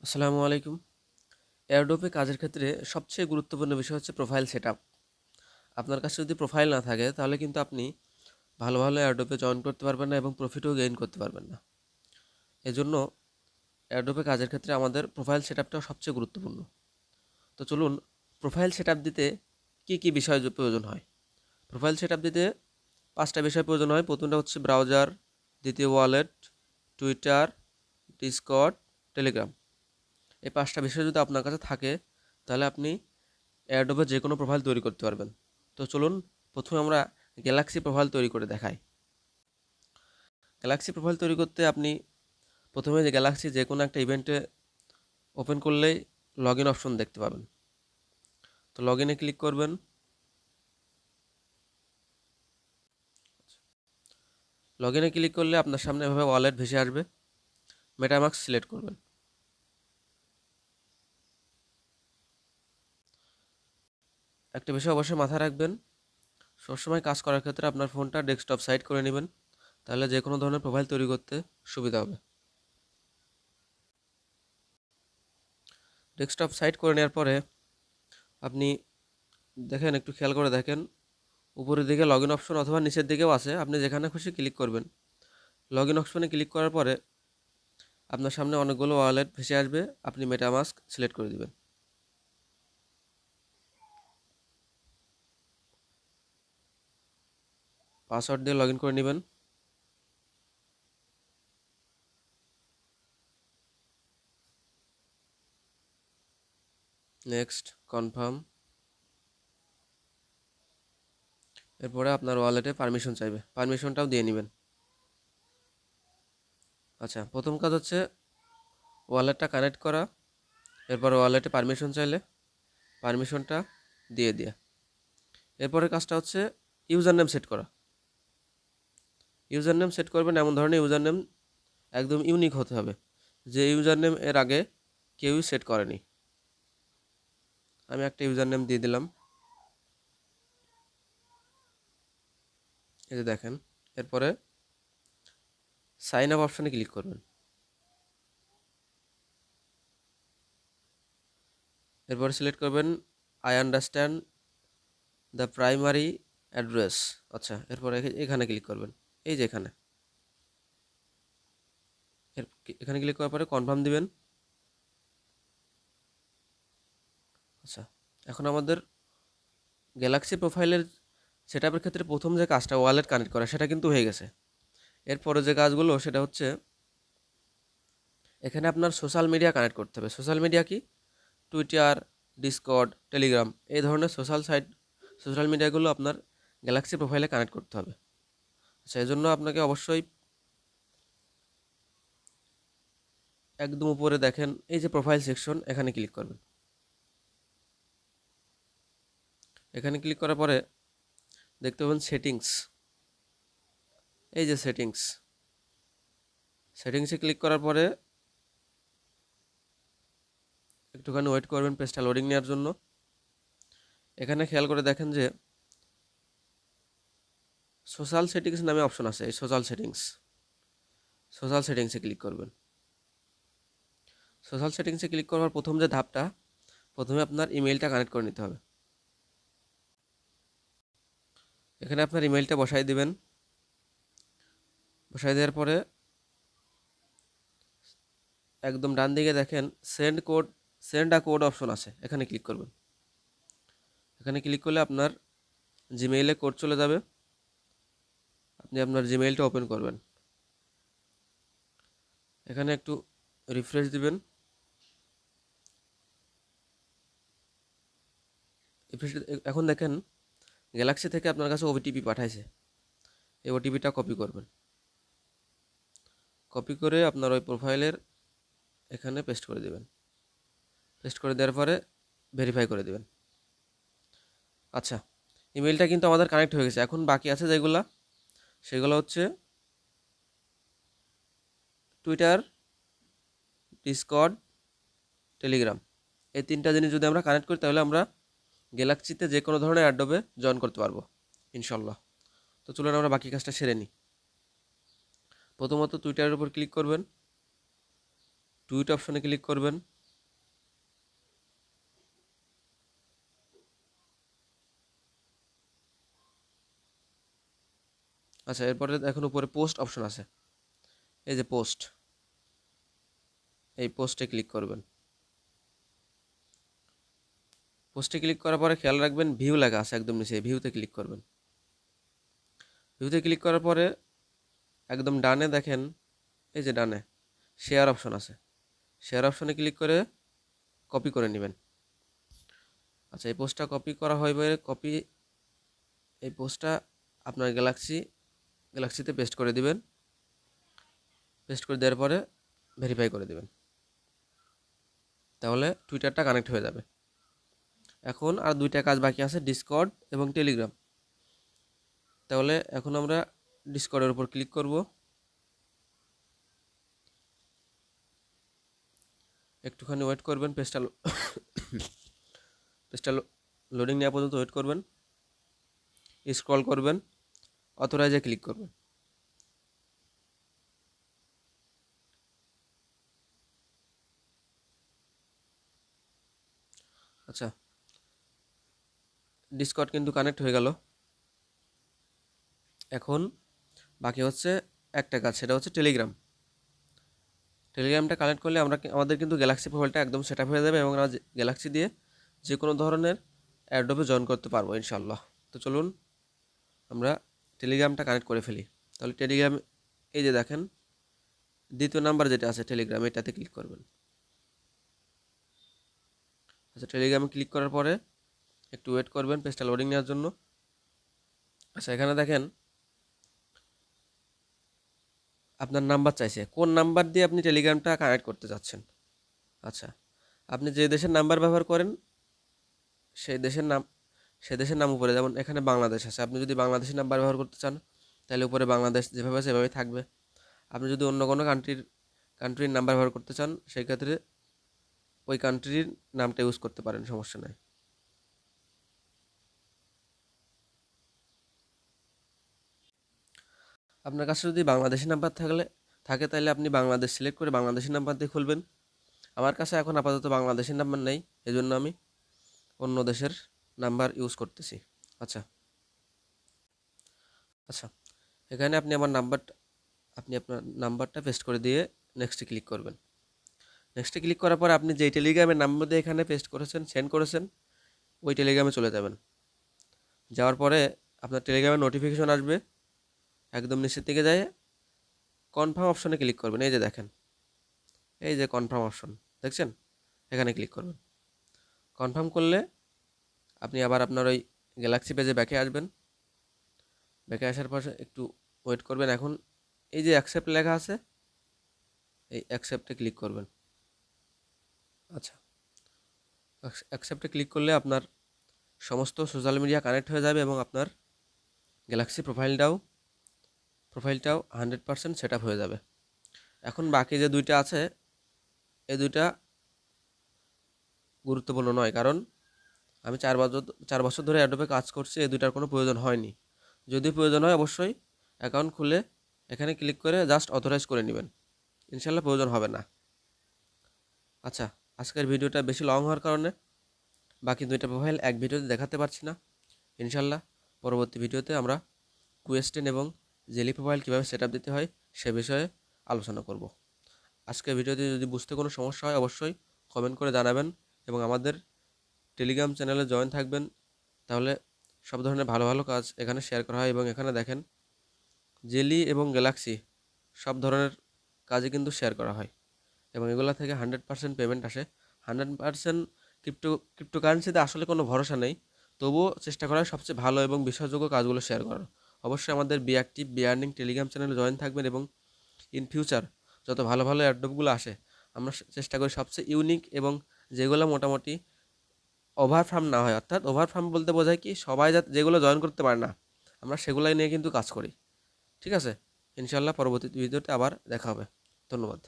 আসসালামু আলাইকুম। এয়ারড্রপে কাজের ক্ষেত্রে সবচেয়ে গুরুত্বপূর্ণ বিষয় হচ্ছে প্রোফাইল সেটআপ। আপনার কাছে যদি প্রোফাইল না থাকে তাহলে কিন্তু আপনি ভালো ভালো এয়ারড্রপে জয়েন করতে পারবেন না এবং প্রফিটও গেইন করতে পারবেন না। এজন্য এয়ারড্রপে কাজের ক্ষেত্রে আমাদের প্রোফাইল সেটআপটা সবচেয়ে গুরুত্বপূর্ণ। তো চলুন, প্রোফাইল সেটআপ দিতে কি বিষয় প্রয়োজন হয়। প্রোফাইল সেটআপ দিতে 5টা বিষয় প্রয়োজন হয়। প্রথমটা হচ্ছে ব্রাউজার, দ্বিতীয় ওয়ালেট, টুইটার, ডিসকর্ড, টেলিগ্রাম। এই 5টা বিষয় যদি আপনার কাছে থাকে তাহলে আপনি এয়ারড্রপে যে কোনো প্রোফাইল তৈরি করতে পারবেন। তো চলুন, প্রথমে আমরা গ্যালাক্সি প্রোফাইল তৈরি করে দেখাই। গ্যালাক্সি প্রোফাইল তৈরি করতে আপনি প্রথমে যে গ্যালাক্সি যে কোনো একটা ইভেন্টে ওপেন করলেই লগ ইন অপশন দেখতে পাবেন। তো লগ ইনে ক্লিক করবেন। লগ ইনে ক্লিক করলে আপনার সামনে এভাবে ওয়ালেট ভেসে আসবে। মেটামাস্ক সিলেক্ট করবেন। একটা বিষয় অবশ্যই মাথায় রাখবেন, সবসময় কাজ করার ক্ষেত্রে আপনার ফোনটা ডেস্কটপ সাইড করে নেবেন, তাহলে যে কোনো ধরনের প্রোফাইল তৈরি করতে সুবিধা হবে। ডেস্কটপ সাইড করে নেওয়ার পরে আপনি দেখেন, একটু খেয়াল করে দেখেন, উপরের দিকে লগ ইন অপশন অথবা নিচের দিকেও আছে, আপনি যেখানে খুশি ক্লিক করবেন। লগ ইন অপশনে ক্লিক করার পরে আপনার সামনে অনেকগুলো ওয়ালেট ভেসে আসবে, আপনি মেটামাস্ক সিলেক্ট করে দিবেন। পাসওয়ার্ড দিয়ে লগ ইন করে নেবেন। Next, confirm. এরপরে আপনার ওয়ালেটে পারমিশন চাইবে, পারমিশনটাও দিয়ে নেবেন। আচ্ছা, প্রথম কাজ হচ্ছে ওয়ালেটটা কানেক্ট করা। এরপর ওয়ালেটে পারমিশন চাইলে পারমিশনটা দিয়ে দেওয়া। এরপরে কাজটা হচ্ছে ইউজার নেম সেট করা। ইউজার নেম সেট করবেন এমন ধরনের ইউজার নেম একদম ইউনিক হতে হবে, যে ইউজার নেম এর আগে কেউই সেট করেনি। আমি একটা ইউজার নেম দিয়ে দিলাম, এই যে দেখেন। এরপরে সাইন আপ অপশানে ক্লিক করবেন। এরপরে সিলেক্ট করবেন I understand the primary address. আচ্ছা, এরপরে এখানে ক্লিক করবেন, এই যে এখানে। এখানে ক্লিক করার পরে কনফার্ম দিবেন। আচ্ছা, এখন আমাদের গ্যালাক্সি প্রোফাইলের সেটআপের ক্ষেত্রে প্রথম যে কাজটা ওয়ালেট কানেক্ট করা, সেটা কিন্তু হয়ে গেছে। এরপরে যে কাজগুলো সেটা হচ্ছে এখানে আপনার সোশ্যাল মিডিয়া কানেক্ট করতে হবে। সোশ্যাল মিডিয়া কি? টুইটার, ডিসকর্ড, টেলিগ্রাম, এই ধরনের সোশ্যাল মিডিয়াগুলো আপনার গ্যালাক্সি প্রোফাইলে কানেক্ট করতে হবে। আচ্ছা, এই জন্য আপনাকে অবশ্যই একদম উপরে দেখেন এই যে প্রোফাইল সেকশন, এখানে ক্লিক করবেন। এখানে ক্লিক করার পরে দেখতে পাবেন সেটিংস, এই যে সেটিংসে ক্লিক করার পরে একটুখানি ওয়েট করবেন পেজটা লোডিং নেওয়ার জন্য। এখানে খেয়াল করে দেখেন যে সোশ্যাল সেটিংস নামে অপশন আছে, এই সোশ্যাল সেটিংসে ক্লিক করবেন। সোশ্যাল সেটিংসে ক্লিক করার প্রথম যে ধাপটা, প্রথমে আপনার ইমেইলটা কানেক্ট করে নিতে হবে। এখানে আপনার ইমেইলটা বসাই দিবেন। বসাই দেওয়ার পরে একদম ডান দিকে দেখেন সেন্ড আ কোড অপশন আছে, এখানে ক্লিক করবেন। এখানে ক্লিক করলে আপনার জিমেইলে কোড চলে যাবে, আপনি আপনার জিমেইলটা ওপেন করবেন। এখানে একটু রিফ্রেশ দিবেন। এখন দেখেন গ্যালাক্সি থেকে আপনার কাছে ওটিপি পাঠাইছে, এই ওটিপিটা কপি করবেন। কপি করে আপনার ওই প্রোফাইলের এখানে পেস্ট করে দেবেন। পেস্ট করে দেওয়ার পরে ভেরিফাই করে দেবেন। আচ্ছা, ইমেলটা কিন্তু আমাদের কানেক্ট হয়ে গেছে। এখন বাকি আছে যেগুলো, সেগুলো হচ্ছে টুইটার, ডিসকর্ড, টেলিগ্রাম। এই 3টা জিনিস যদি আমরা কানেক্ট করি তাহলে আমরা গ্যালাক্সিতে যে কোনো ধরনের অ্যাডোবে জয়েন করতে পারবো ইনশাল্লাহ। তো চলুন আমরা বাকি কাজটা সেরে নিই। প্রথমত টুইটারের উপর ক্লিক করবেন, টুইট অপশনে ক্লিক করবেন। আচ্ছা, এরপরে এখন উপরে পোস্ট অপশন আছে, এই যে পোস্ট, এই পোস্টে ক্লিক করবেন। পোস্টে ক্লিক করার পরে খেয়াল রাখবেন ভিউ লেখা আছে একদম নিচে, ভিউতে ক্লিক করবেন। ভিউতে ক্লিক করার পরে একদম ডানে দেখেন, এই যে ডানে শেয়ার অপশন আছে, শেয়ার অপশনে ক্লিক করে কপি করে নেবেন। আচ্ছা, এই পোস্টটা কপি করা হয়ে কপি, এই পোস্টটা আপনার গ্যালাক্সিতে পেস্ট করে দিবেন। পেস্ট করে দেওয়ার পরে ভেরিফাই করে দিবেন, তাহলে টুইটারটা কানেক্ট হয়ে যাবে। এখন আর দুইটা কাজ বাকি আছে, ডিসকর্ড এবং টেলিগ্রাম। তাহলে এখন আমরা ডিসকর্ডের উপর ক্লিক করব। একটুখানি ওয়েট করবেন, পেজটা লোডিং নেওয়া পর্যন্ত ওয়েট করবেন। স্ক্রল করবেন, অথরাইজে ক্লিক করবেন। আচ্ছা, ডিসকর্ড কিন্তু কানেক্ট হয়ে গেল। এখন বাকি হচ্ছে একটা কাজ, সেটা হচ্ছে টেলিগ্রাম। টেলিগ্রামটা কানেক্ট করলে আমাদের কিন্তু গ্যালাক্সি প্রোফাইলটা একদম সেট আপ হয়ে যাবে এবং আমরা গ্যালাক্সি দিয়ে যে কোনো ধরনের অ্যাডোবে জয়েন করতে পারবো ইনশাল্লাহ। তো চলুন আমরা টেলিগ্রামটা কানেক্ট করে ফেলি। তাহলে টেলিগ্রাম, এই যে দেখেন দ্বিতীয় নাম্বার যেটা আছে টেলিগ্রাম, এটাতে ক্লিক করবেন। আচ্ছা, টেলিগ্রামে ক্লিক করার পরে একটু ওয়েট করবেন পেজটা লোডিং নেওয়ার জন্য। আচ্ছা, এখানে দেখেন আপনার নাম্বার চাইছে, কোন নাম্বার দিয়ে আপনি টেলিগ্রামটা কানেক্ট করতে চাচ্ছেন। আচ্ছা, আপনি যে দেশের নাম্বার ব্যবহার করেন সেই দেশের নাম উপরে, যেমন এখানে বাংলাদেশ আছে, আপনি যদি বাংলাদেশের নাম্বার ব্যবহার করতে চান তাহলে উপরে বাংলাদেশ যেভাবে আছে সেভাবেই থাকবে। আপনি যদি অন্য কোনো কান্ট্রির নাম্বার ব্যবহার করতে চান সেই ক্ষেত্রে ওই কান্ট্রির নামটা ইউজ করতে পারেন, সমস্যা নাই। আপনার কাছে যদি বাংলাদেশি নাম্বার থাকে তাহলে আপনি বাংলাদেশ সিলেক্ট করে বাংলাদেশি নাম্বার দিয়ে খুলবেন। আমার কাছে এখন আপাতত বাংলাদেশি নাম্বার নেই, এজন্য আমি অন্য দেশের নাম্বার ইউজ করতেছি। আচ্ছা আচ্ছা, এখানে আপনি আপনার নাম্বারটা পেস্ট করে দিয়ে নেক্সটে ক্লিক করবেন। নেক্সটে ক্লিক করার পর আপনি যেই টেলিগ্রামের নাম্বার দিয়ে এখানে পেস্ট করেছেন, সেন্ড করেছেন, ওই টেলিগ্রামে চলে যাবেন। যাওয়ার পরে আপনার টেলিগ্রামের নোটিফিকেশন আসবে, একদম নিচের দিকে যায় কনফার্ম অপশনে ক্লিক করবেন। এই যে দেখেন, এই যে কনফার্ম অপশন দেখছেন, এখানে ক্লিক করবেন। কনফার্ম করলে আপনি আবার আপনার ওই গ্যালাক্সি পেজে ব্যাকে আসবেন। ব্যাকে আসার পর একটু ওয়েট করবেন। এখন এই যে অ্যাকসেপ্ট লেখা আছে, এই অ্যাকসেপ্টে ক্লিক করবেন। আচ্ছা, অ্যাকসেপ্টে ক্লিক করলে আপনার সমস্ত সোশ্যাল মিডিয়া কানেক্ট হয়ে যাবে এবং আপনার গ্যালাক্সি প্রোফাইলটাও 100% সেট আপ হয়ে যাবে। এখন বাকি যে দুইটা আছে, এই দুইটা গুরুত্বপূর্ণ নয়, কারণ আমি 4 বছর ধরে অ্যাডোবে কাজ করছি, এই দুইটার কোনো প্রয়োজন হয়নি। যদি প্রয়োজন হয় অবশ্যই অ্যাকাউন্ট খুলে এখানে ক্লিক করে জাস্ট অথরাইজ করে নেবেন, ইনশাল্লাহ প্রয়োজন হবে না। আচ্ছা, আজকের ভিডিওটা বেশি লং হওয়ার কারণে বাকি দুইটা প্রোফাইল এক ভিডিওতে দেখাতে পারছি না। ইনশাল্লাহ পরবর্তী ভিডিওতে আমরা কুয়েস্টেন এবং জেলি প্রোফাইল কীভাবে সেট আপ দিতে হয় সে বিষয়ে আলোচনা করব। আজকের ভিডিওতে যদি বুঝতে কোনো সমস্যা হয় অবশ্যই কমেন্ট করে জানাবেন এবং আমাদের টেলিগ্রাম চ্যানেলে জয়েন থাকবেন, তাহলে সব ধরনের ভালো ভালো কাজ এখানে শেয়ার করা হয় এবং এখানে দেখেন জেলি এবং গ্যালাক্সি সব ধরনের কাজই কিন্তু শেয়ার করা হয় এবং এগুলো থেকে 100% পেমেন্ট আসে। 100% ক্রিপ্টোকারেন্সিতে আসলে কোনো ভরসা নেই, তবুও চেষ্টা করা হয় সবচেয়ে ভালো এবং বিশ্বাসযোগ্য কাজগুলো শেয়ার করার। অবশ্যই আমাদের be active be earning telegram চ্যানেলে জয়েন থাকবেন এবং ইন ফিউচার যত ভালো ভালো অ্যাড্রপগুলো আসে আমরা চেষ্টা করি সবচেয়ে ইউনিক এবং যেগুলো মোটামুটি ওভার ফার্ম না হয়, অর্থাৎ ওভার ফার্ম বলতে বোঝায় কি সবাই যেগুলো জয়েন করতে পারে না আমরা সেগুলাই নিয়ে কিন্তু কাজ করি। ঠিক আছে, ইনশাল্লাহ পরবর্তী ভিডিওতে আবার দেখা হবে। ধন্যবাদ।